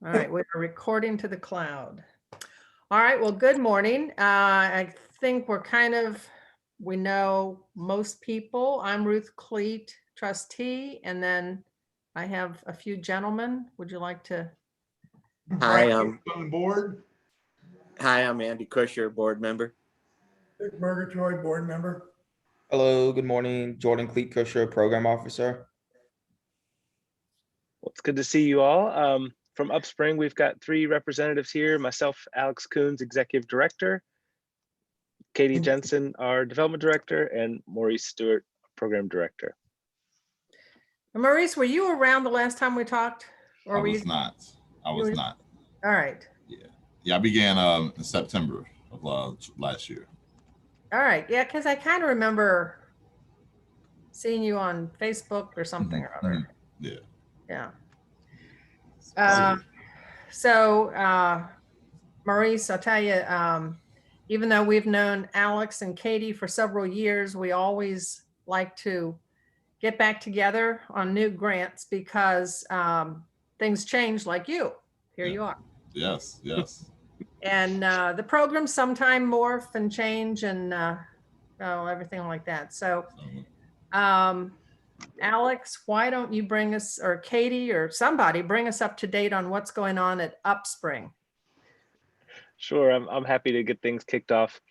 All right, we're recording to the cloud. All right, well, good morning. I think we know most people. I'm Ruth Cleet, trustee, and then I have a few gentlemen. Would you like to? Hi, On the board. I'm Andy Kusher, board member. Dick Murgatroyd, board member. Hello, good morning. Jordan Cleet Kusher, program officer. Well, it's good to see you all. From UpSpring, we've got 3 representatives here. Myself, Alex Coons, executive director, Katie Jensen, our development director, and Maurice Stewart, program director. Maurice, were you around the last time we talked? I was not. All right. Yeah, I began in September of last year. All right. Yeah, because I kind of remember seeing you on Facebook or something or other. Yeah. Yeah. Maurice, I'll tell you, even though we've known Alex and Katie for several years, we always like to get back together on new grants because things change, like you. Here you are. Yes. And the programs sometime morph and change and everything like that. So Alex, why don't you bring us, or Katie or somebody, bring us up to date on what's going on at UpSpring? Sure, I'm happy to get things kicked off.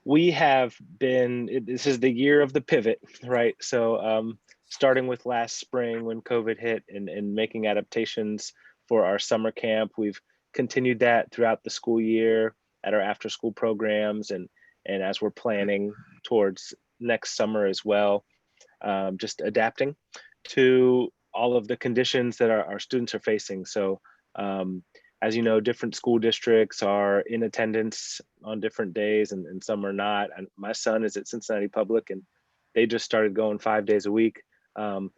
We have been, this is the year of the pivot, right? So starting with last spring when COVID hit and making adaptations for our summer camp, we've continued that throughout the school year at our after school programs and as we're planning towards next summer as well. Just adapting to all of the conditions that our students are facing. So as you know, different school districts are in attendance on different days and some are not. And my son is at Cincinnati Public and they just started going 5 days a week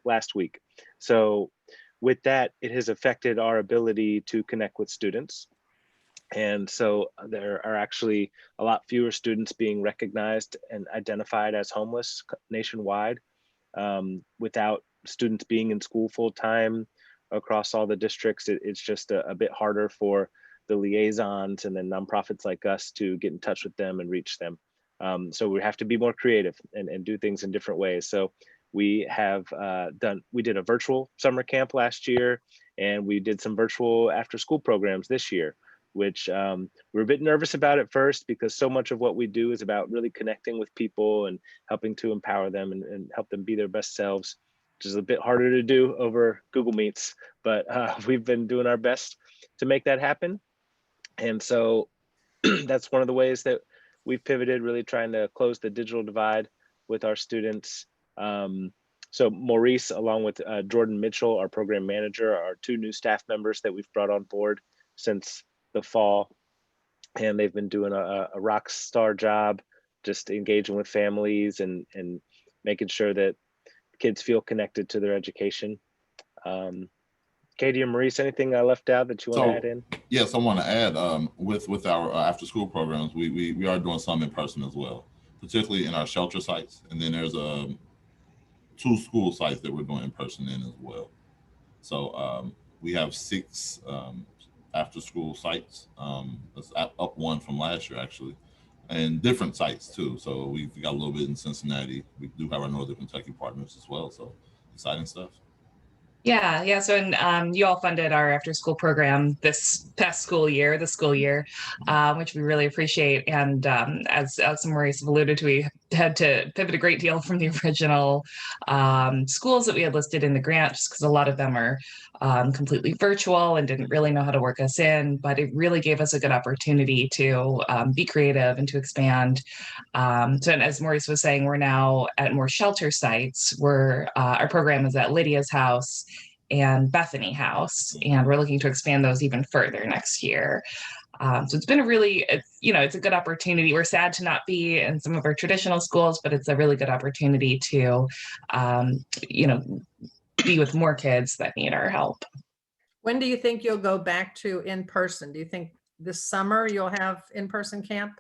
last week. So with that, it has affected our ability to connect with students. And so there are actually a lot fewer students being recognized and identified as homeless nationwide. Without students being in school full time across all the districts, it's just a bit harder for the liaisons and then nonprofits like us to get in touch with them and reach them. So we have to be more creative and do things in different ways. So we have we did a virtual summer camp last year, and we did some virtual after school programs this year, which we're a bit nervous about at first because so much of what we do is about really connecting with people and helping to empower them and help them be their best selves, which is a bit harder to do over Google Meets, but we've been doing our best to make that happen. And so that's one of the ways that we've pivoted, really trying to close the digital divide with our students. So Maurice, along with Jordan Mitchell, our program manager, are 2 new staff members that we've brought on board since the fall, and they've been doing a rock star job, just engaging with families and making sure that kids feel connected to their education. Katie or Maurice, anything I left out that you want to add in? Yes, I want to add with our after school programs, we are doing some in person as well, particularly in our shelter sites, and then there's 2 school sites that we're doing in person in as well. So we have 6 after school sites. That's up 1 from last year actually, and different sites too. So we've got a little bit in Cincinnati. We do have our Northern Kentucky partners as well. So exciting stuff. Yeah. So you all funded our after school program this past school year, which we really appreciate. And as Alex and Maurice have alluded to, we had to pivot a great deal from the original schools that we had listed in the grant, just because a lot of them are completely virtual and didn't really know how to work us in. But it really gave us a good opportunity to be creative and to expand. So as Maurice was saying, we're now at more shelter sites where our program is at Lydia's house and Bethany House, and we're looking to expand those even further next year. So it's been it's a good opportunity. We're sad to not be in some of our traditional schools, but it's a really good opportunity to, be with more kids that need our help. When do you think you'll go back to in person? Do you think this summer you'll have in-person camp?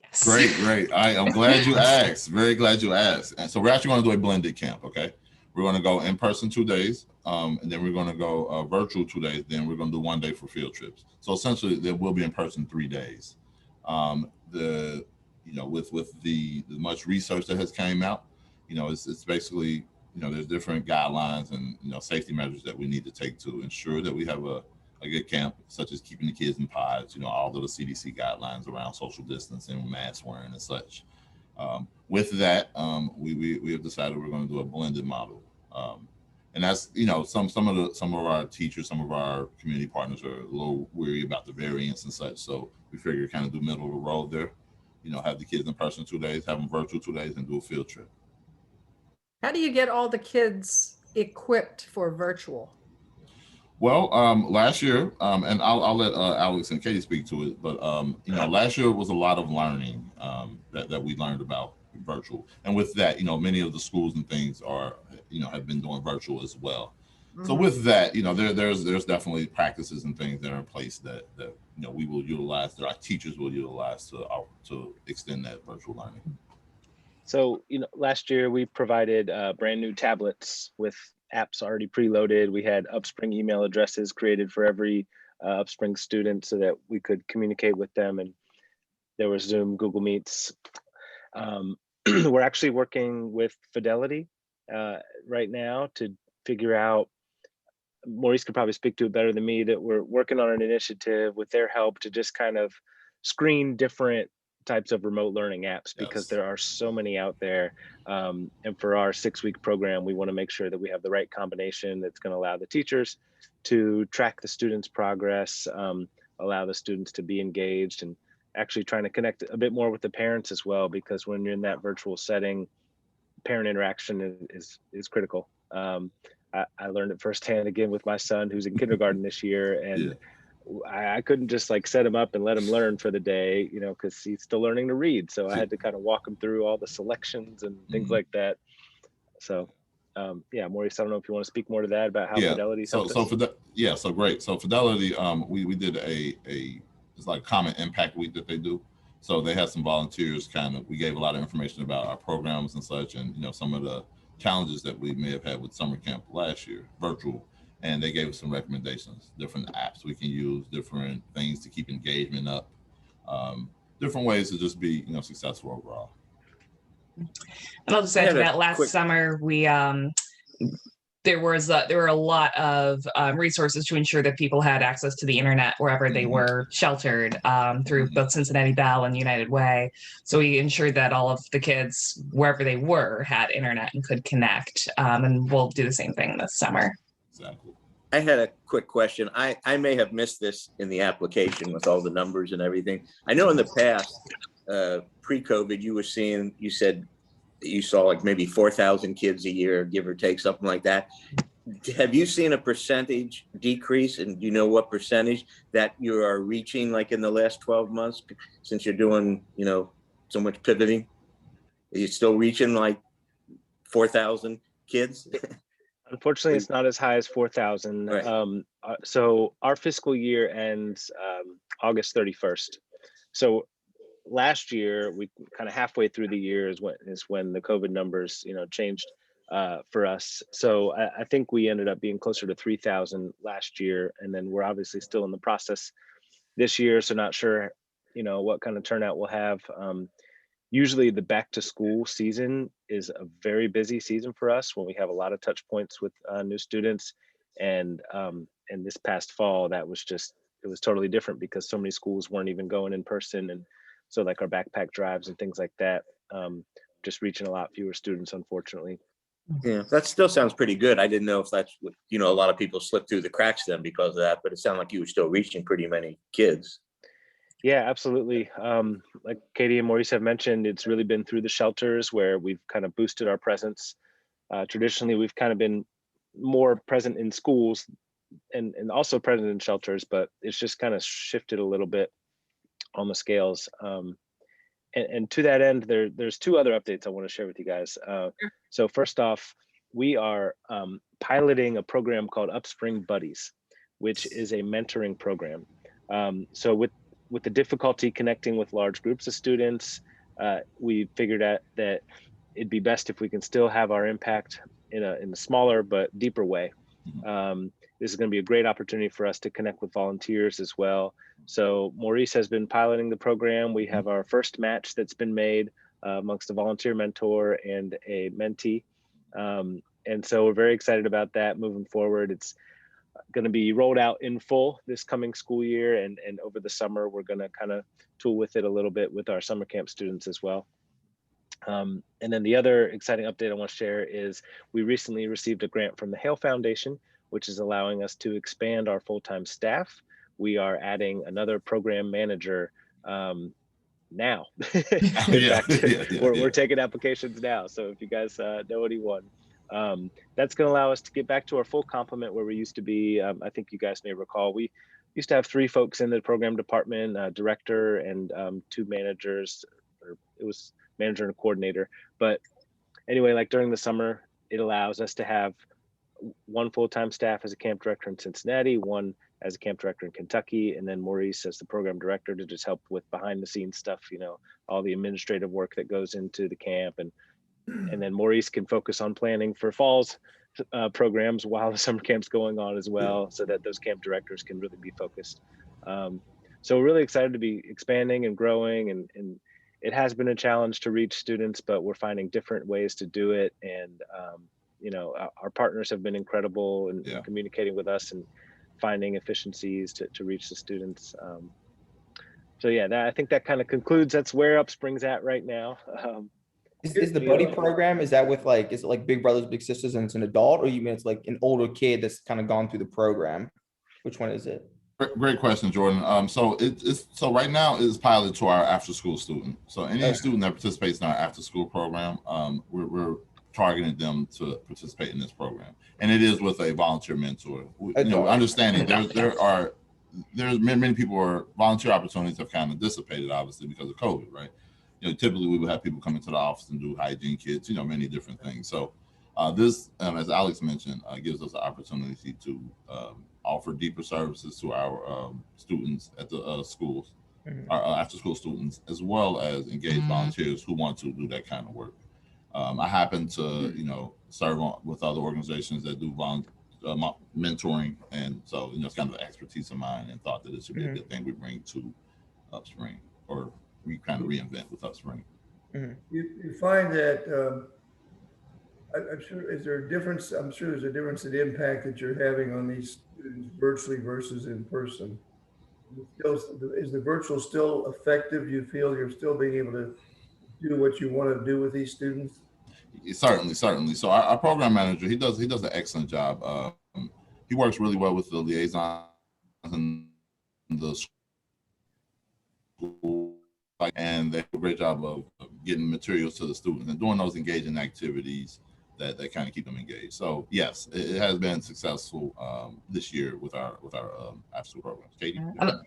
Yes. Great. I'm glad you asked. Very glad you asked. And so we're actually going to do a blended camp. Okay. We're going to go in person 2 days, and then we're going to go virtual 2 days. Then we're going to do 1 day for field trips. So essentially, there will be in person 3 days. With the much research that has came out, it's basically, there's different guidelines and safety measures that we need to take to ensure that we have a good camp, such as keeping the kids in pods, all of the CDC guidelines around social distancing, mask wearing, and such. With that, we have decided we're going to do a blended model, and that's some of our teachers, some of our community partners are a little weary about the variants and such. So we figure kind of do middle of the road there. Have the kids in person 2 days, have them virtual 2 days, and do a field trip. How do you get all the kids equipped for virtual? Well, last year, and I'll let Alex and Katie speak to it, but last year was a lot of learning that we learned about virtual, and with that, many of the schools and things are, have been doing virtual as well. Mm-hmm. So with that, there's definitely practices and things that are in place that we will utilize, that our teachers will utilize to extend that virtual learning. So, last year we provided brand new tablets with apps already preloaded. We had UpSpring email addresses created for every UpSpring student so that we could communicate with them. And there was Zoom, Google Meets. We're actually working with Fidelity right now to figure out, Maurice could probably speak to it better than me, that we're working on an initiative with their help to just kind of screen different types of remote learning apps, because there are so many out there. And for our 6-week program, we want to make sure that we have the right combination that's going to allow the teachers to track the students' progress, allow the students to be engaged, and actually trying to connect a bit more with the parents as well, because when you're in that virtual setting, parent interaction is critical. I learned it firsthand again with my son, who's in kindergarten this year, and I couldn't just set him up and let him learn for the day, because he's still learning to read. So I had to kind of walk him through all the selections and things like that. So, Maurice, I don't know if you want to speak more to that about how Fidelity. So great. So Fidelity, we did it's like Common Impact Week that they do. So they had some volunteers we gave a lot of information about our programs and such, and some of the challenges that we may have had with summer camp last year, virtual. And they gave us some recommendations, different apps we can use, different things to keep engagement up, different ways to just be, successful overall. And I'll just add to that, last summer, we there were a lot of resources to ensure that people had access to the internet wherever they were sheltered through both Cincinnati Bell and United Way. So we ensured that all of the kids, wherever they were, had internet and could connect. And we'll do the same thing this summer. Exactly. I had a quick question. I may have missed this in the application with all the numbers and everything. I know in the past, pre-COVID, you said that you saw maybe 4,000 kids a year, give or take, something like that. Have you seen a percentage decrease, and do you know what percentage that you are reaching in the last 12 months, since you're doing, so much pivoting? Are you still reaching 4,000 kids? Unfortunately, it's not as high as 4,000. Right. So our fiscal year ends August 31st. So last year, we kind of halfway through the year is when the COVID numbers, changed for us. So I think we ended up being closer to 3,000 last year, and then we're obviously still in the process this year. So not sure, what kind of turnout we'll have. Usually the back to school season is a very busy season for us, when we have a lot of touch points with new students. And this past fall, it was totally different, because so many schools weren't even going in person. And so our backpack drives and things like that, just reaching a lot fewer students, unfortunately. Yeah, that still sounds pretty good. I didn't know if that's what, a lot of people slipped through the cracks then because of that, but it sounded like you were still reaching pretty many kids. Yeah, absolutely. Like Katie and Maurice have mentioned, it's really been through the shelters where we've kind of boosted our presence. Traditionally, we've kind of been more present in schools and also present in shelters, but it's just kind of shifted a little bit on the scales. And to that end, there's 2 other updates I want to share with you guys. So first off, we are piloting a program called UpSpring Buddies, which is a mentoring program. So with the difficulty connecting with large groups of students, we figured out that it'd be best if we can still have our impact in a smaller but deeper way. This is going to be a great opportunity for us to connect with volunteers as well. So Maurice has been piloting the program. We have our first match that's been made amongst a volunteer mentor and a mentee. And so we're very excited about that moving forward. It's going to be rolled out in full this coming school year, and over the summer, we're going to kind of tool with it a little bit with our summer camp students as well. And then the other exciting update I want to share is we recently received a grant from the Hale Foundation, which is allowing us to expand our full-time staff. We are adding another program manager now. We're taking applications now. So if you guys know anyone, that's going to allow us to get back to our full complement where we used to be. I think you guys may recall, we used to have 3 folks in the program department, director and 2 managers, or it was manager and a coordinator. But anyway, like during the summer, it allows us to have 1 full-time staff as a camp director in Cincinnati, 1 as a camp director in Kentucky, and then Maurice as the program director to just help with behind the scenes stuff, you know, all the administrative work that goes into the camp. And then Maurice can focus on planning for fall's programs while the summer camp's going on as well, so that those camp directors can really be focused. So we're really excited to be expanding and growing, and it has been a challenge to reach students, but we're finding different ways to do it. And you know, our partners have been incredible in communicating with us and finding efficiencies to reach the students. So yeah, I think that kind of concludes. That's where UpSpring's at right now. Is the buddy program, is that with like, is it like Big Brothers Big Sisters and it's an adult, or you mean it's like an older kid that's kind of gone through the program? Which one is it? Great question, Jordan. So so right now it's piloted to our after school student. So any student that participates in our after school program, we're targeting them to participate in this program, and it is with a volunteer mentor. You know, understanding there's many people where volunteer opportunities have kind of dissipated, obviously because of COVID, right? You know, typically we would have people come into the office and do hygiene kits, you know, many different things. So this, as Alex mentioned, gives us an opportunity to offer deeper services to our students at the schools, our after school students, as well as engage volunteers who want to do that kind of work. I happen to, you know, serve with other organizations that do mentoring, and so, you know, it's kind of an expertise of mine, and thought that it should be a good thing we bring to UpSpring, or we kind of reinvent with UpSpring. You find that I'm sure, is there a difference? I'm sure there's a difference in the impact that you're having on these students virtually versus in person. Is the virtual still effective? You feel you're still being able to do what you want to do with these students? Certainly. So our program manager, he does an excellent job. He works really well with the liaisons and the school, and they do a great job of getting materials to the students and doing those engaging activities that kind of keep them engaged. So yes, it has been successful this year with our after school programs. Katie?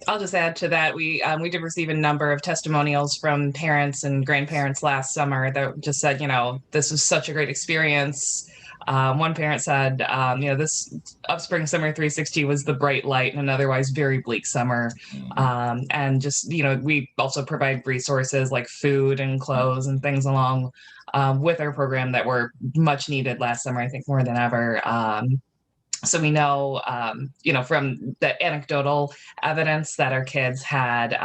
I'll just add to that. We did receive a number of testimonials from parents and grandparents last summer that just said, you know, this was such a great experience. One parent said, you know, this UpSpring Summer 360 was the bright light in an otherwise very bleak summer. And just, you know, we also provide resources like food and clothes and things along with our program that were much needed last summer, I think more than ever. So we know, you know, from the anecdotal evidence that our kids had,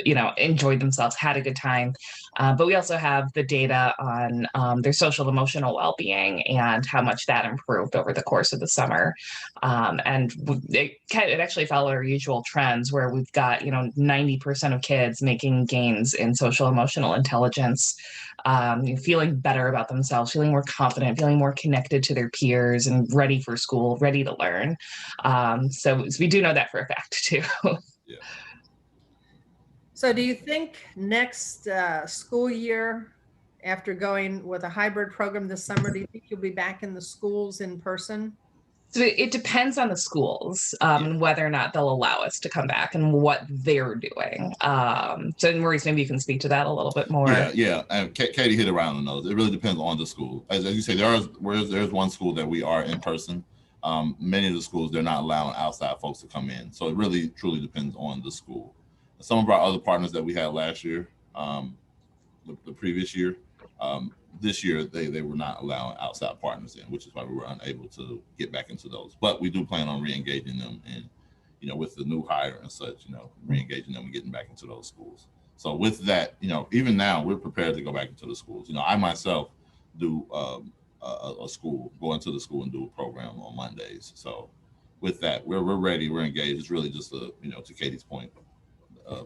you know, enjoyed themselves, had a good time. But we also have the data on their social emotional well-being and how much that improved over the course of the summer. And it actually followed our usual trends where we've got, you know, 90% of kids making gains in social emotional intelligence, feeling better about themselves, feeling more confident, feeling more connected to their peers and ready for school, ready to learn. So we do know that for a fact too. Yeah. So do you think next school year, after going with a hybrid program this summer, do you think you'll be back in the schools in person? So it depends on the schools and whether or not they'll allow us to come back and what they're doing. So Maurice, maybe you can speak to that a little bit more. Yeah. And Katie hit around on those. It really depends on the school. As you say, there's one school that we are in person. Many of the schools, they're not allowing outside folks to come in. So it really truly depends on the school. Some of our other partners that we had last year, the previous year, this year they were not allowing outside partners in, which is why we were unable to get back into those. But we do plan on re-engaging them, and with the new hire and such, re-engaging them and getting back into those schools. So with that, even now we're prepared to go back into the schools. I myself do go into the school and do a program on Mondays. So with that, we're ready, we're engaged. It's really just to Katie's point,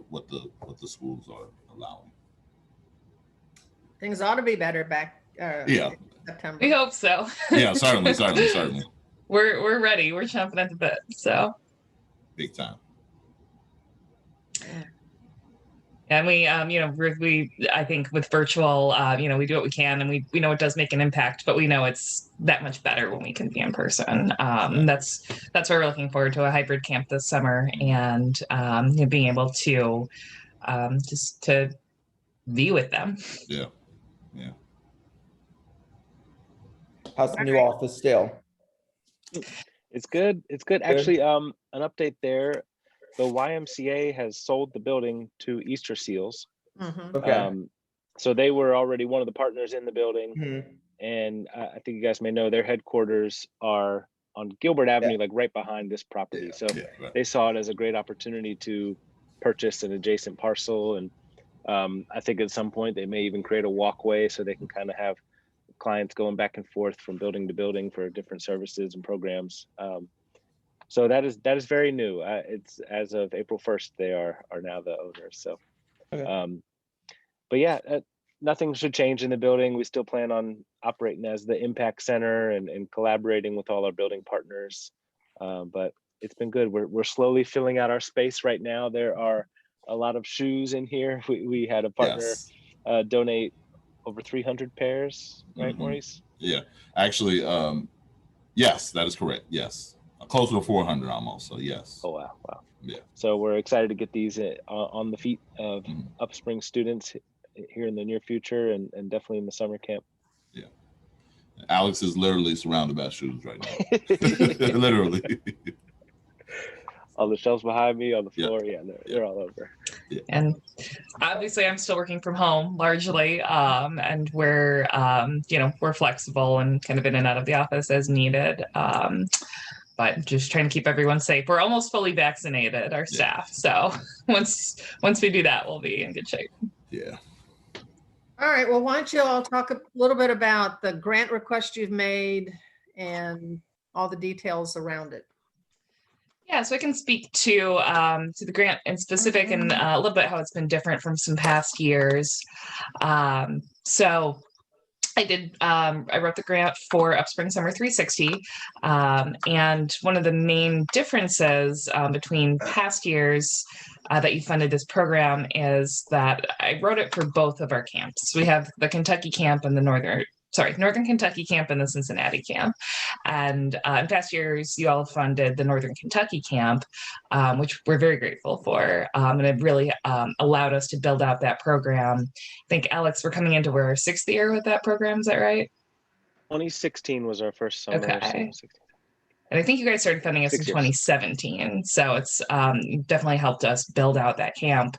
what the schools are allowing. Things ought to be better back Yeah. in September. We hope so. Yeah, certainly. We're ready. We're chomping at the bit. So Big time. and we I think with virtual, we do what we can, and we know it does make an impact, but we know it's that much better when we can be in person. That's why we're looking forward to a hybrid camp this summer, and being able to just to be with them. Yeah. How's the new office still? It's good. Actually, an update there. The YMCA has sold the building to Easter Seals. Mhm. Okay. So they were already one of the partners in the building. Mhm. And I think you guys may know their headquarters are on Gilbert Avenue, like right behind this property. So Right. they saw it as a great opportunity to purchase an adjacent parcel. And I think at some point they may even create a walkway so they can kind of have clients going back and forth from building to building for different services and programs. So that is very new. It's as of April 1st, they are now the owners. So, Okay. but yeah, nothing should change in the building. We still plan on operating as the impact center and collaborating with all our building partners. But it's been good. We're slowly filling out our space right now. There are a lot of shoes in here. We had a partner donate over 300 pairs, right, Maurice? Yeah, actually, yes, that is correct. Yes, closer to 400 almost. So yes. Oh wow. Yeah. So we're excited to get these on the feet of UpSpring students here in the near future, and definitely in the summer camp. Yeah. Alex is literally surrounded by shoes right now. Literally. On the shelves behind me, on the floor, they're all over. Yeah. And obviously I'm still working from home largely, and we're we're flexible and kind of in and out of the office as needed, but just trying to keep everyone safe. We're almost fully vaccinated, our staff, so once we do that, we'll be in good shape. Yeah. All right, well, why don't you all talk a little bit about the grant request you've made and all the details around it. Yeah, so I can speak to the grant in specific and a little bit how it's been different from some past years. So I wrote the grant for UpSpring Summer 360, and one of the main differences between past years that you funded this program is that I wrote it for both of our camps. We have the Kentucky camp and the Northern Kentucky camp and the Cincinnati camp. And in past years, you all funded the Northern Kentucky camp, which we're very grateful for. And it really allowed us to build out that program. I think, Alex, we're coming into our 6th year with that program. Is that right? 2016 was our first summer. Okay. So and I think you guys started funding us 6 in years. 2017. So it's definitely helped us build out that camp.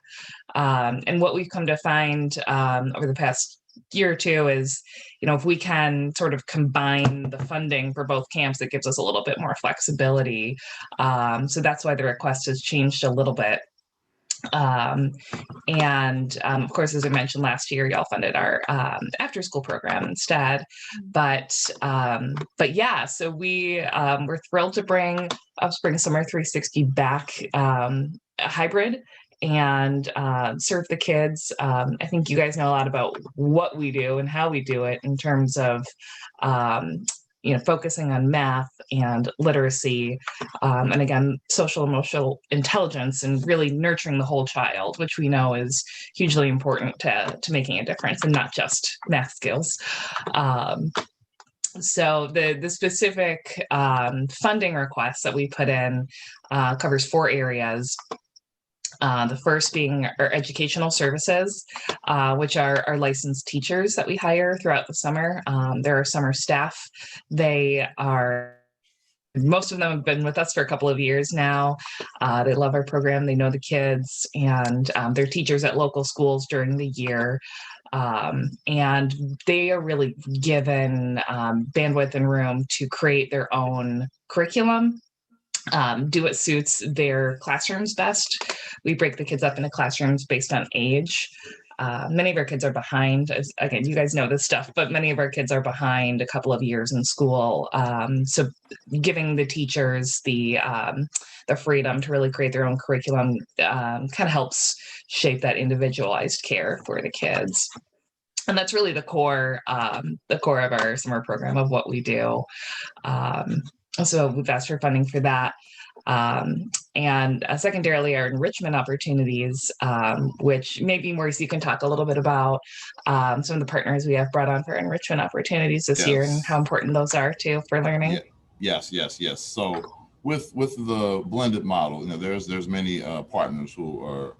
And what we've come to find over the past year or two is, if we can sort of combine the funding for both camps, it gives us a little bit more flexibility. So that's why the request has changed a little bit. And of course, as I mentioned last year, y'all funded our after school program instead. But yeah, so we're thrilled to bring UpSpring Summer 360 back hybrid and serve the kids. I think you guys know a lot about what we do and how we do it in terms of focusing on math and literacy, and again, social emotional intelligence, and really nurturing the whole child, which we know is hugely important to making a difference, and not just math skills. So the specific funding request that we put in covers 4 areas. The first being our educational services, which are our licensed teachers that we hire throughout the summer. There are summer staff. Most of them have been with us for a couple of years now. They love our program. They know the kids, and they're teachers at local schools during the year. And they are really given bandwidth and room to create their own curriculum, do what suits their classrooms best. We break the kids up into classrooms based on age. Many of our kids are behind. Again, you guys know this stuff, but many of our kids are behind a couple of years in school. So giving the teachers the freedom to really create their own curriculum kind of helps shape that individualized care for the kids. And that's really the core of our summer program of what we do. So we've asked for funding for that. And secondarily, our enrichment opportunities, which maybe Maurice, you can talk a little bit about some of the partners we have brought on for enrichment opportunities this year and how important those are too for learning. Yes. So with the blended model, there's many partners who are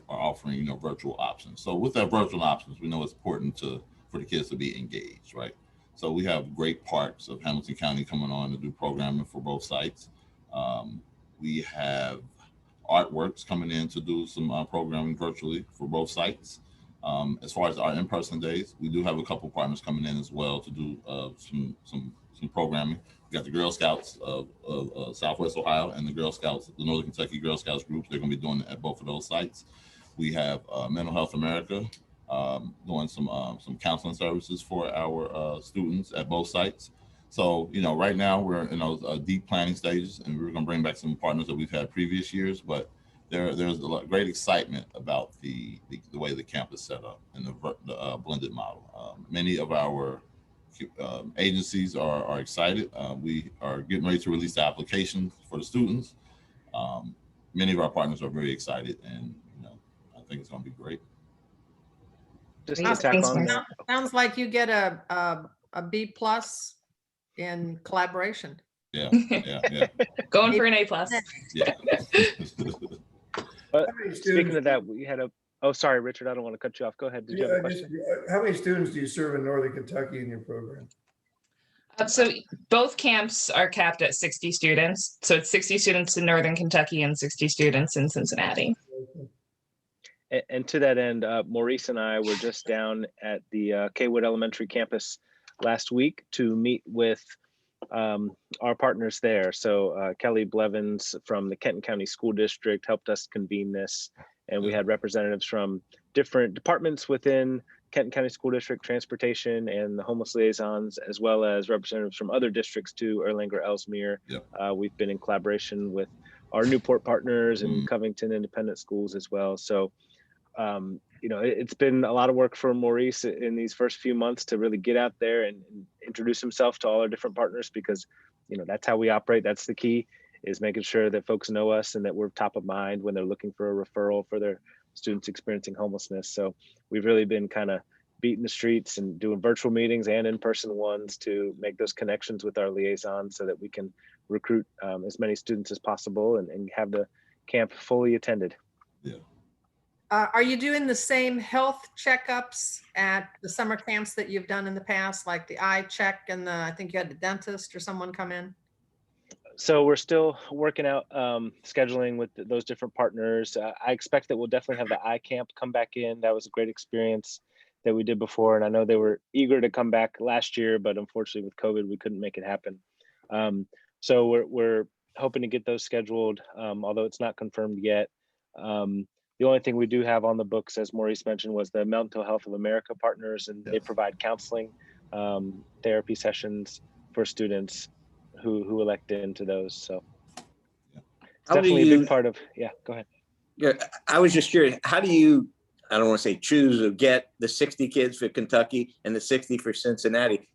offering virtual options. So with that virtual options, we know it's important for the kids to be engaged, right? So we have great parts of Hamilton County coming on to do programming for both sites. We have Artworks coming in to do some programming virtually for both sites. As far as our in-person days, we do have a couple partners coming in as well to do some programming. We got the Girl Scouts of Southwest Ohio and the Northern Kentucky Girl Scouts groups. They're going to be doing it at both of those sites. We have Mental Health America doing some counseling services for our students at both sites. So, right now we're in deep planning stages, and we're going to bring back some partners that we've had previous years, but there's a lot great excitement about the way the camp is set up and the blended model. Many of our agencies are excited. We are getting ready to release the applications for the students. Many of our partners are very excited, and I think it's going to be great. Just to tack on that. Sounds like you get a B+ in collaboration. Yeah. Going for an A+. Yeah. But speaking of that, we had oh, sorry, Richard, I don't want to cut you off. Go ahead. Did you have a question? How many students do you serve in Northern Kentucky in your program? So both camps are capped at 60 students. So it's 60 students in Northern Kentucky and 60 students in Cincinnati. And to that end, Maurice and I were just down at the Kaywood Elementary campus last week to meet with our partners there. So Kelly Blevins from the Kenton County School District helped us convene this. And we had representatives from different departments within Kenton County School District, transportation, and the homeless liaisons, as well as representatives from other districts too, Erlanger, Ellesmere. Yep. We've been in collaboration with our Newport partners and Covington Independent Schools as well. So, it's been a lot of work for Maurice in these first few months to really get out there and introduce himself to all our different partners, because, that's how we operate. That's the key, is making sure that folks know us and that we're top of mind when they're looking for a referral for their students experiencing homelessness. So we've really been kind of beating the streets and doing virtual meetings and in-person ones to make those connections with our liaisons so that we can recruit as many students as possible and have the camp fully attended. Yeah. Are you doing the same health checkups at the summer camps that you've done in the past, like the eye check and I think you had the dentist or someone come in? So we're still working out scheduling with those different partners. I expect that we'll definitely have the eye camp come back in. That was a great experience that we did before. And I know they were eager to come back last year, but unfortunately with COVID, we couldn't make it happen. So we're hoping to get those scheduled, although it's not confirmed yet. The only thing we do have on the books, as Maurice mentioned, was the Mental Health of America partners, and they provide counseling, therapy sessions for students who elect into those. So it's definitely a big part of, go ahead. Yeah, I was just curious, how do you, I don't want to say choose or get the 60 kids for Kentucky and the 60 for Cincinnati?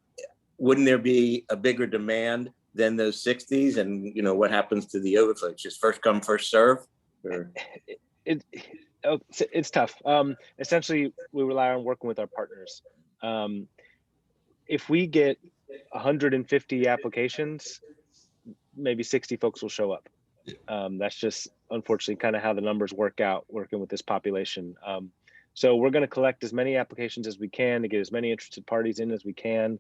Wouldn't there be a bigger demand than those 60s? And what happens to the overflow? It's just first come, first serve? Or? It's tough. Essentially, we rely on working with our partners. If we get 150 applications, maybe 60 folks will show up. That's just unfortunately kind of how the numbers work out working with this population. So we're going to collect as many applications as we can to get as many interested parties in as we can.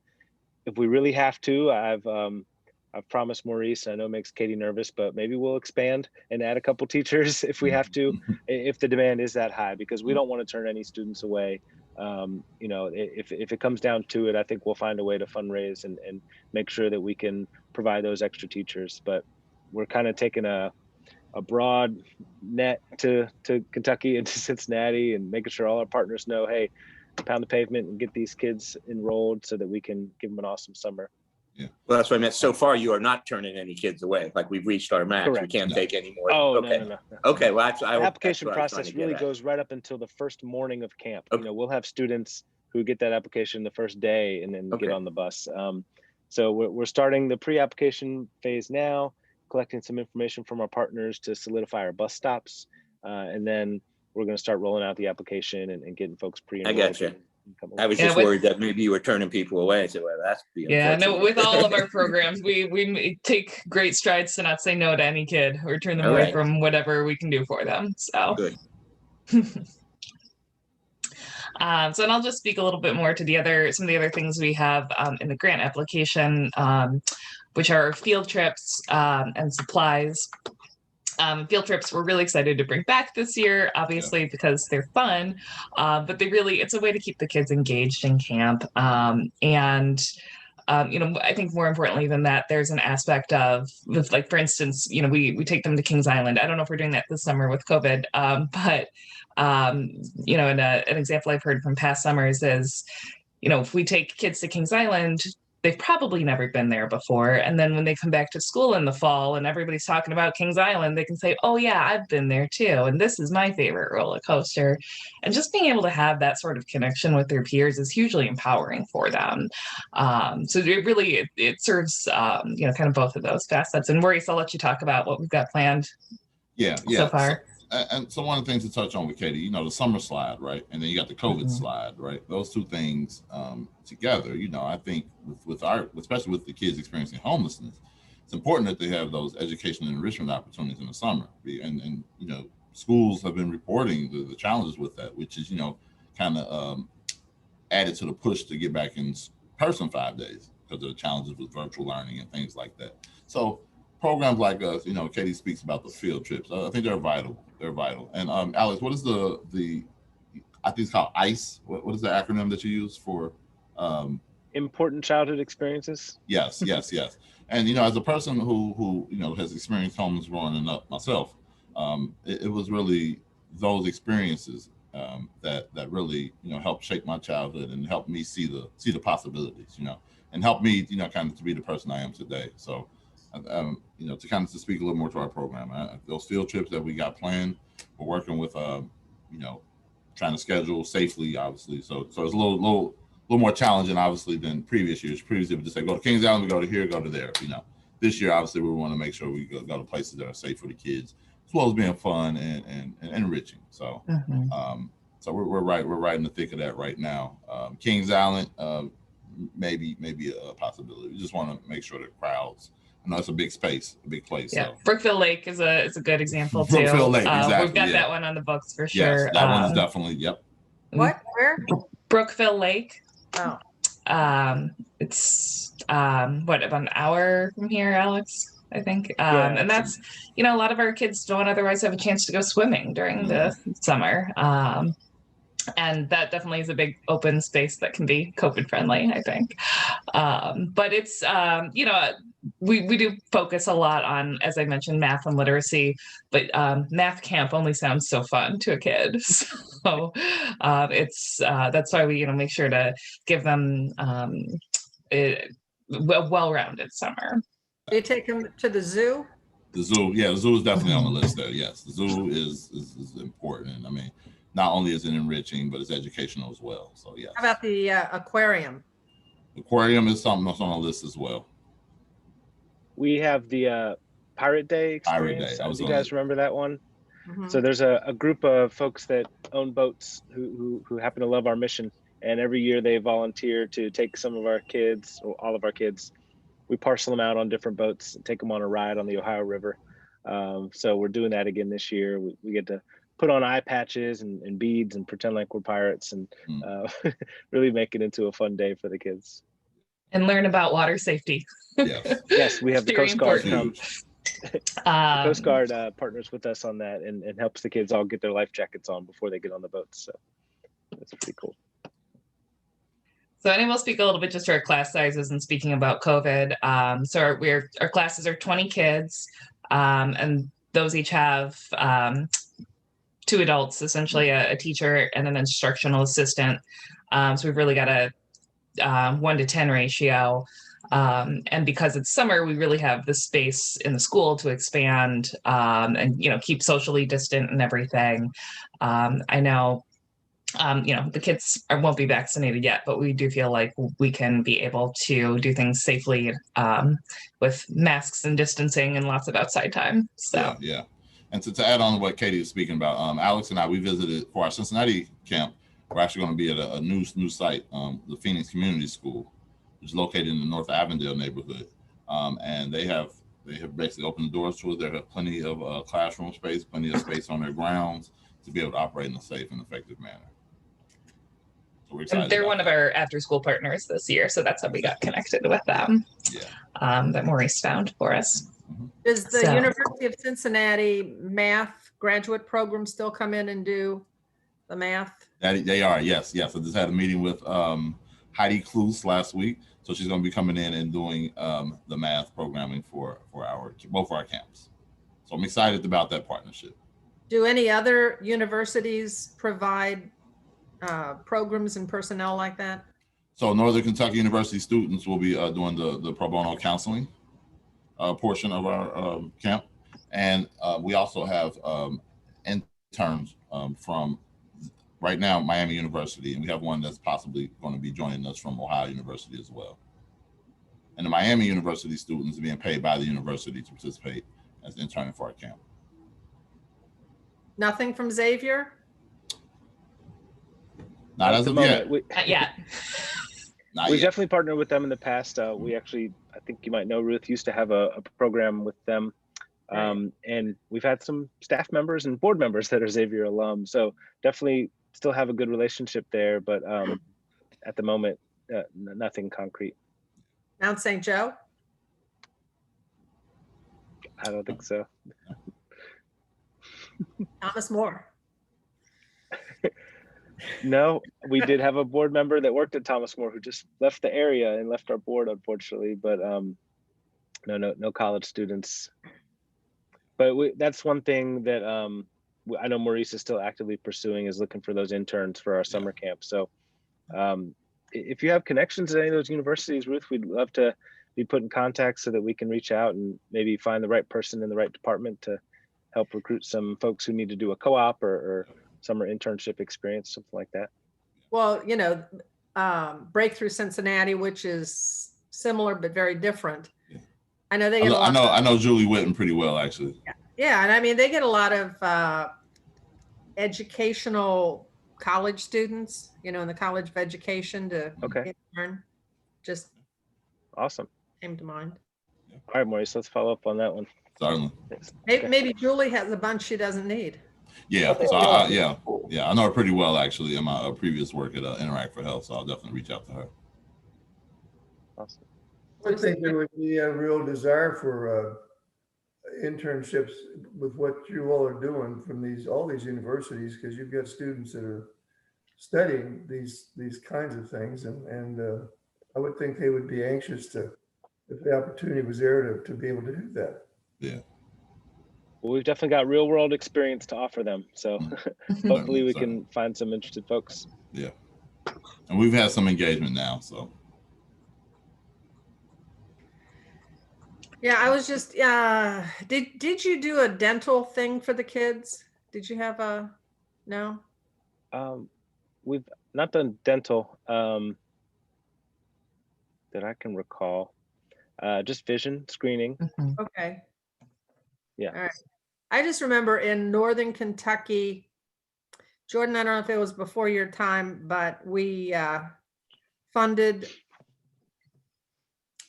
If we really have to, I've promised Maurice, I know it makes Katie nervous, but maybe we'll expand and add a couple teachers if we have to, if the demand is that high, because we don't want to turn any students away. You know, if it comes down to it, I think we'll find a way to fundraise and make sure that we can provide those extra teachers. But we're kind of taking a broad net to Kentucky and to Cincinnati and making sure all our partners know, hey, pound the pavement and get these kids enrolled so that we can give them an awesome summer. Yeah. Well, that's what I meant. So far, you are not turning any kids away. Like we've reached our max. Correct. We can't take any more. Oh, Okay. no. Okay. Well, The application process really goes right up until the first morning of camp. Okay. You know, we'll have students who get that application the first day and then get on the bus. So we're starting the pre-application phase now, collecting some information from our partners to solidify our bus stops. And then we're going to start rolling out the application and getting folks pre-enrolled. I got you. I was just worried that maybe you were turning people away. I said, well, that's no, with all of our programs, we take great strides to not say no to any kid or turn them away from whatever we can do for them. So good. So, and I'll just speak a little bit more to some of the other things we have in the grant application, which are field trips and supplies. Field trips we're really excited to bring back this year, obviously, because they're fun, but it's a way to keep the kids engaged in camp. You know, I think more importantly than that, there's an aspect of, like, for instance, you know, we take them to Kings Island. I don't know if we're doing that this summer with COVID, but you know, and an example I've heard from past summers is, you know, if we take kids to Kings Island, they've probably never been there before. And then when they come back to school in the fall and everybody's talking about Kings Island, they can say, oh yeah, I've been there too. And this is my favorite roller coaster. And just being able to have that sort of connection with their peers is hugely empowering for them. So it serves, you know, kind of both of those facets. And Maurice, I'll let you talk about what we've got planned so far. So one of the things to touch on with Katie, you know, the summer slide, right? And then you got the COVID slide, right? Those two things together, you know, I think especially with the kids experiencing homelessness, it's important that they have those education and enrichment opportunities in the summer. And you know, schools have been reporting the challenges with that, which is, you know, kind of added to the push to get back in person 5 days because of the challenges with virtual learning and things like that. So programs like us, you know, Katie speaks about the field trips. I think they're vital. They're vital. And Alex, what is the I think it's called ICE. What is the acronym that you use for? Important childhood experiences. Yes. And you know, as a person who you know has experienced homeless growing up myself, it was really those experiences that really, you know, helped shape my childhood and helped me see the possibilities, you know, and helped me, you know, kind of to be the person I am today. So. You know, to kind of to speak a little more to our program, those field trips that we got planned, we're working with, you know, trying to schedule safely, obviously. So it's a little more challenging, obviously, than previous years. Previously, we just say, go to Kings Island, we go to here, go to there. You know, this year, obviously, we want to make sure we go to places that are safe for the kids, as well as being fun and enriching. So, so we're right in the thick of that right now. Kings Island, maybe a possibility. We just want to make sure that crowds. No, it's a big space, a big place. Yeah, so. Brookville Lake is a good example too. Brookville Lake, exactly. We've got that one on the books for sure. Yes, that one's definitely, yep. What? Where? Brookville Lake. Oh. It's what, about an hour from here, Alex? I think. And that's, you know, a lot of our kids don't otherwise have a chance to go swimming during the summer. And that definitely is a big open space that can be COVID friendly, I think. But it's, you know, we do focus a lot on, as I mentioned, math and literacy, but math camp only sounds so fun to a kid. So it's that's why we, you know, make sure to give them a well-rounded summer. Do you take them to the zoo? The zoo, yeah, the zoo is definitely on the list there. Yes, the zoo is important. I mean, not only is it enriching, but it's educational as well. So yeah. How about the aquarium? Aquarium is something that's on the list as well. We have the Pirate Day experience. Do you guys remember that one? Mm-hmm. So there's a group of folks that own boats who happen to love our mission. And every year they volunteer to take some of our kids, or all of our kids. We parcel them out on different boats and take them on a ride on the Ohio River. So we're doing that again this year. We get to put on eye patches and beads and pretend like we're pirates and really make it into a fun day for the kids. And learn about water safety. Yes, yes, we have the Coast Guard come. The Coast Guard partners with us on that and helps the kids all get their life jackets on before they get on the boats. So that's pretty cool. So I will speak a little bit just to our class sizes and speaking about COVID. So our classes are 20 kids, and those each have 2 adults, essentially a teacher and an instructional assistant. So we've really got a 1 to 10 ratio. And because it's summer, we really have the space in the school to expand and keep socially distant and everything. I know the kids won't be vaccinated yet, but we do feel like we can be able to do things safely with masks and distancing and lots of outside time. So yeah. And to add on to what Katie was speaking about, Alex and I, we visited for our Cincinnati camp. We're actually going to be at a new site, the Phoenix Community School, which is located in the North Avondale neighborhood. And they have basically opened the doors to it. They have plenty of classroom space, plenty of space on their grounds to be able to operate in a safe and effective manner. So we're excited. And they're one of our after-school partners this year, so that's how we got connected with them. Yeah. That Maurice found for us. Does the University of Cincinnati math graduate program still come in and do the math? They are, yes. I just had a meeting with Heidi Klus last week. So she's going to be coming in and doing the math programming for both our camps. So I'm excited about that partnership. Do any other universities provide programs and personnel like that? So Northern Kentucky University students will be doing the pro bono counseling portion of our camp. And we also have interns from right now Miami University, and we have one that's possibly going to be joining us from Ohio University as well. And the Miami University students are being paid by the university to participate as interning for our camp. Nothing from Xavier? Not as of yet. Not yet. We've definitely partnered with them in the past. We actually, I think you might know, Ruth used to have a program with them. And we've had some staff members and board members that are Xavier alum. So definitely still have a good relationship there. But at the moment, nothing concrete. Mount St. Joe? I don't think so. Thomas More? No, we did have a board member that worked at Thomas More who just left the area and left our board, unfortunately. But no college students. But that's one thing that I know Maurice is still actively pursuing, is looking for those interns for our summer camp. So if you have connections at any of those universities, Ruth, we'd love to be put in contact so that we can reach out and maybe find the right person in the right department to help recruit some folks who need to do a co-op or summer internship experience, something like that. Well, Breakthrough Cincinnati, which is similar but very different. Yeah. I know they get get I know Julie Witten pretty well, actually. Yeah, and I mean they get a lot of educational college students, in the College of Education to intern. Just awesome. Came to mind. All right, Maurice, let's follow up on that one. Certainly. Maybe Julie has a bunch she doesn't need. Yeah, so I know her pretty well, actually, in my previous work at Interact for Health, so I'll definitely reach out to her. Awesome. I think there would be a real desire for internships with what you all are doing from all these universities, because you've got students that are studying these kinds of things, and I would think they would be anxious to, if the opportunity was there, to be able to do that. Yeah. Well, we've definitely got real world experience to offer them. So hopefully we can find some interested folks. Yeah. And we've had some engagement now, so. Yeah, I was just, did you do a dental thing for the kids? Did you have no? We've not done dental that I can recall. Just vision screening. Mm-hmm. Okay. Yeah. All right. I just remember in Northern Kentucky, Jordan, I don't know if it was before your time, but we funded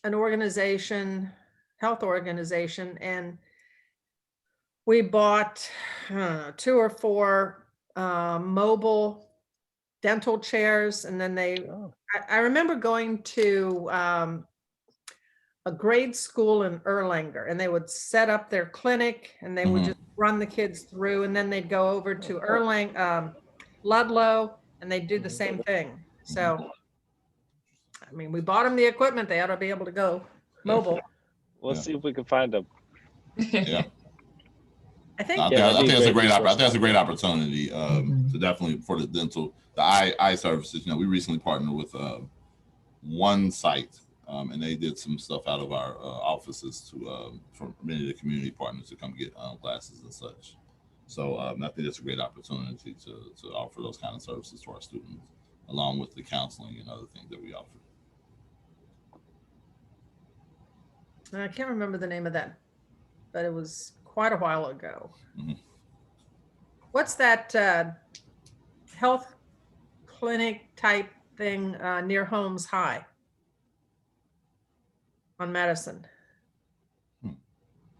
an organization, health organization, and we bought 2 or 4 mobile dental chairs. And then I remember going to a grade school in Erlanger, and they would set up their clinic and they would just run the kids through, and then they'd go over to Ludlow and they'd do the same thing. So I mean, we bought them the equipment. They ought to be able to go mobile. We'll Yeah. see if we can find them. Yeah. I think No, I Yeah, that'd think be a that's a great great resource. that's a great opportunity Mhm. to definitely for the dental, the eye services. You know, we recently partnered with one site, and they did some stuff out of our offices to for many of the community partners to come get glasses and such. So I think that's a great opportunity to offer those kind of services to our students, along with the counseling and other things that we offer. I can't remember the name of that, but it was quite a while ago. Mhm. What's that health clinic type thing near Holmes High on Madison? Hmm.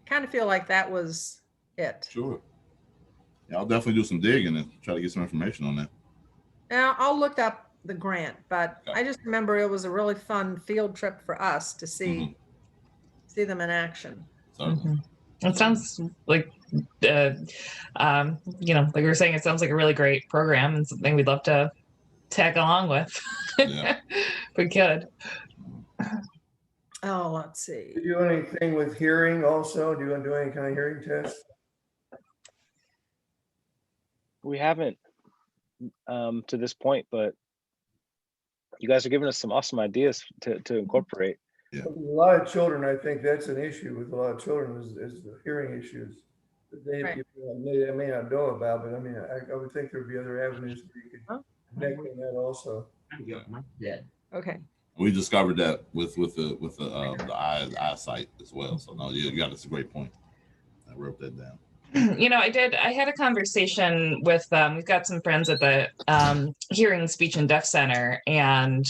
Kind of feel like that was it. Sure. Yeah, I'll definitely do some digging and try to get some information on that. Now, I'll look up the grant, but Okay. I just remember it was a really fun field trip for us to see them in action. Certainly. It sounds like, like we were saying, it sounds like a really great program and something we'd love to tag along with. Yeah. We could. Oh, let's see. Do you do anything with hearing also? Do you want to do any kind of hearing test? We haven't to this point, but you guys are giving us some awesome ideas to incorporate. Yeah. A lot of children, I think that's an issue with a lot of children is the hearing issues that they Right. may not know about, but I mean, I would think there'd be other avenues where you could Oh. connect on that also. Okay. We discovered that with the eyesight as well. So no, you got it's a great point. I wrote that down. I had a conversation with we've got some friends at the hearing speech and deaf center, and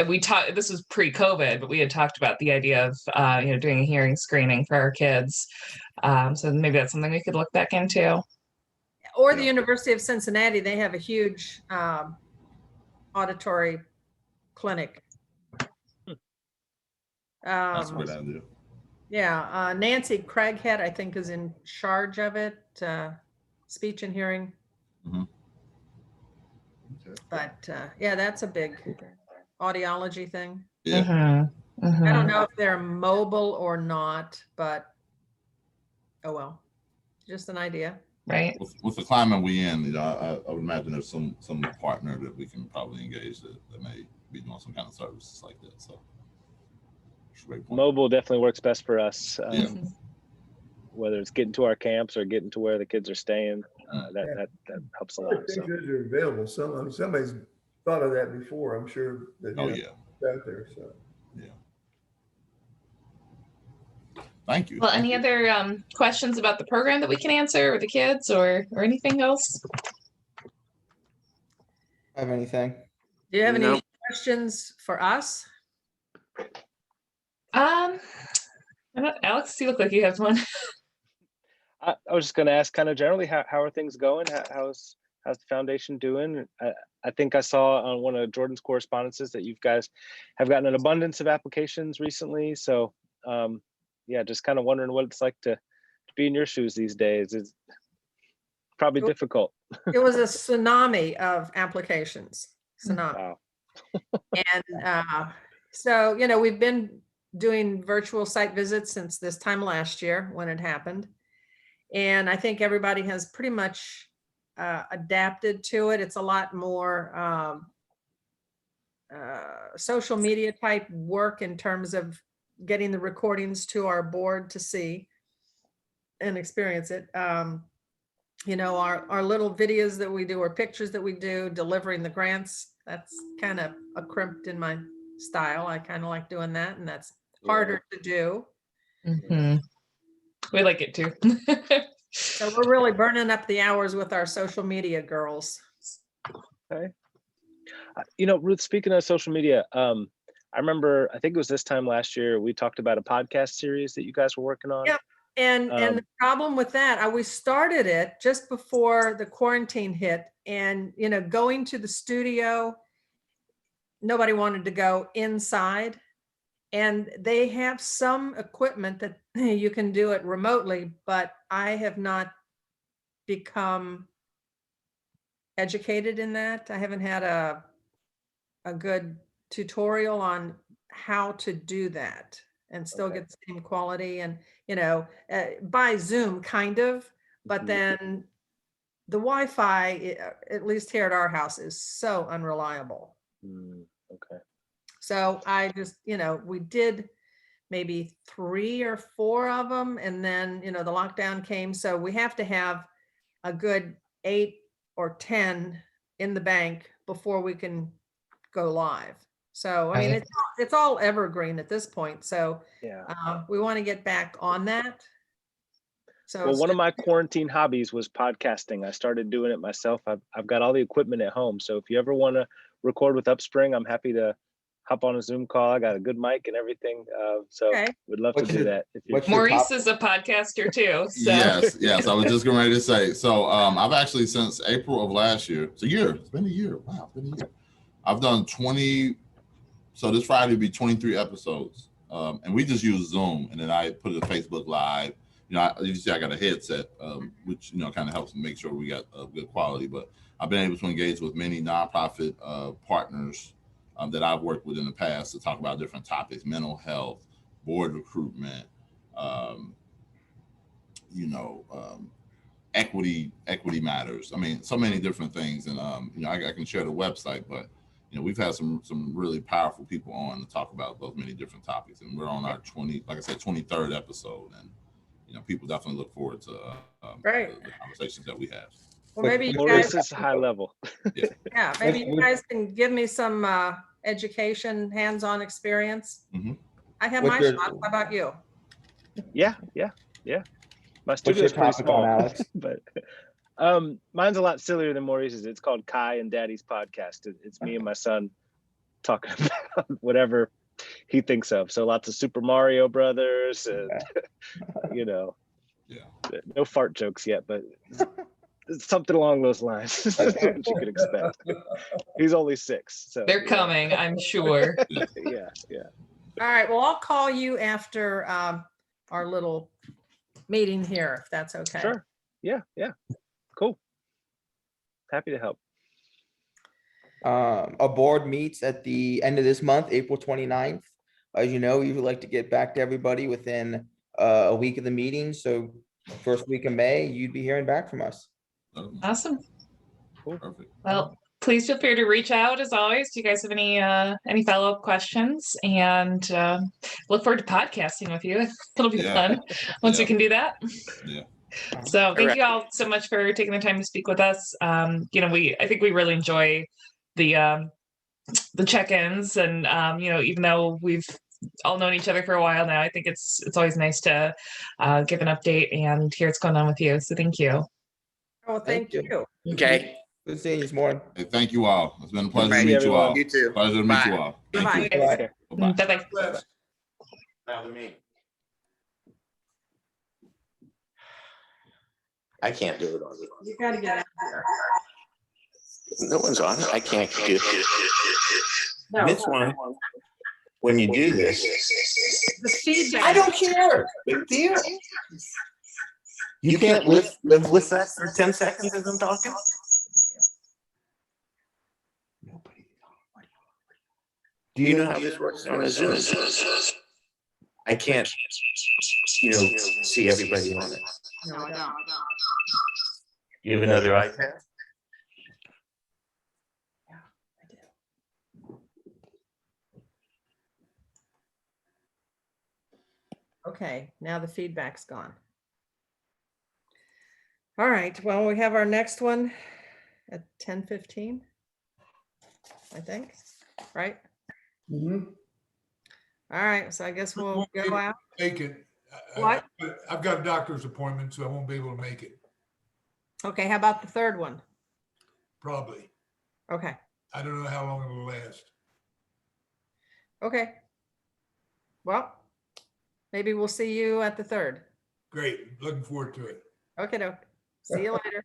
we talked, this was pre-COVID, but we had talked about the idea of doing a hearing screening for our kids. So maybe that's something we could look back into. Or the Yeah. University of Cincinnati, they have a huge auditory clinic. That's a great idea. Yeah, Nancy Craighead, I think, is in charge of it, speech and hearing. Mhm. Okay. But yeah, that's a big audiology thing. Yeah. Mhm, mhm. I don't know if they're mobile or not, but oh well, just an idea. Right. With the climate we in, I would imagine there's some partner that we can probably engage that may be doing some kind of services like that. So, it's a great point. Mobile definitely works best for us. Yeah. Whether it's getting to our camps or getting to where the kids are staying, that helps a I lot. think So those are available. Somebody's thought of that before. I'm sure that Oh it's yeah. out there. So Yeah. Thank you. Well, Thank any you. other questions about the program that we can answer, or the kids, or anything else? Have anything? Do you have any No. questions for us? I don't, Alex, you look like you have one. I was just going to ask, kind of generally, how are things going? How's the foundation doing? I think I saw on one of Jordan's correspondences that you guys have gotten an abundance of applications recently. So yeah, just kind of wondering what it's like to be in your shoes these days. It's probably difficult. It was a tsunami of applications. Tsunami. Wow. And so, we've been doing virtual site visits since this time last year when it happened. And I think everybody has pretty much adapted to it. It's a lot more social media type work in terms of getting the recordings to our board to see and experience it. Our little videos that we do or pictures that we do, delivering the grants, that's kind of a crimped in my style. I kind of like doing that, and that's harder to do. Mhm. We like it too. So we're really burning up the hours with our social media girls. Okay. Ruth, speaking of social media, I remember, I think it was this time last year, we talked about a podcast series that you guys were working on. Yep. And the problem with that, we started it just before the quarantine hit, and going to the studio, nobody wanted to go inside, and they have some equipment that you can do it remotely, but I have not become educated in that. I haven't had a good tutorial on how to do that and still Okay. get the same quality and, by Zoom kind of, but Mhm. then the Wi-Fi, at least here at our house, is so unreliable. Okay. So I just, we did maybe 3 or 4 of them. And then, the lockdown came. So we have to have a good 8 or 10 in the bank before we can go live. So, I mean, it's all evergreen at this point. So Yeah. we want to get back on that. So Well, it's one of just- my quarantine hobbies was podcasting. I started doing it myself. I've got all the equipment at home. So if you ever want to record with UpSpring, I'm happy to hop on a Zoom call. I got a good mic and everything. So Okay. would love to What's do your- that. If you what's your Maurice top- is a podcaster too. So Yes. I was just getting ready to say. So I've actually, since April of last year, it's a year. It's been a year. Wow, it's been a year. I've done 20. So this Friday will be 23 episodes, and we just use Zoom, and then I put it on Facebook Live. You see, I got a headset, which kind of helps make sure we got good quality. But I've been able to engage with many nonprofit partners that I've worked with in the past to talk about different topics: mental health, board recruitment, equity matters. I mean, so many different things, and I can share the website, but we've had some really powerful people on to talk about those many different topics, and we're on our 23rd episode, and people definitely look forward to Right. the conversations that we have. Well, maybe you Maurice guys, is high level. yeah, maybe you guys can give me some education, hands-on experience. Mhm. I have What's my your- shot. How about you? Yeah. My What's your studio's pretty topic small, on, Alex? but mine's a lot sillier than Maurice's. It's called Kai and Daddy's podcast. It's me and my son talking about whatever he thinks of. So lots of Super Mario Brothers, and Yeah. no fart jokes yet, but it's something along those lines. That's what you could expect. He's only 6, so they're coming, I'm sure. Yeah. All right, well, I'll call you after our little meeting here, if that's okay. Sure. Yeah. Cool. Happy to help. A board meets at the end of this month, April 29th. As you know, we would like to get back to everybody within a week of the meeting. So first week of May, you'd be hearing back from us. Awesome. Perfect. Well, please feel free to reach out as always. Do you guys have any follow-up questions? And look forward to podcasting with you. It'll be Yeah. fun once we Yeah. can do that. Yeah. So thank you all so much for taking the time to speak with us. I think we really enjoy the check-ins, and even though we've all known each other for a while now, I think it's always nice to give an update and hear what's going on with you. So thank you. Oh, thank you. Okay. Good seeing you this morning. Hey, thank you all. It's been a pleasure to See meet you everyone. all. You too. Pleasure to meet you all. Thank Bye-bye. you. Take Bye. care. Bye-bye. Bye-bye. Now to me. I can't do it on this. You gotta get out here. No one's on it. I can't do it. No, This one, when you do this, the feedback. I don't care. Big deal. You can't live with that for 10 seconds as I'm talking? Do you know how this works on a Zoom? I can't, see everybody on it. No, I don't. You have another iPad? Yeah, I do. Okay, now the feedback's gone. All right, well, we have our next one at 10:15, I think, right? Mhm. All right, so I guess we'll go out. Make it. What? I've got a doctor's appointment, so I won't be able to make it, Okay, how about the third one? probably. Okay, I don't know how long it'll last. okay. Well, maybe we'll see you at the third. Great, looking forward to it. Okay, doke. See you later.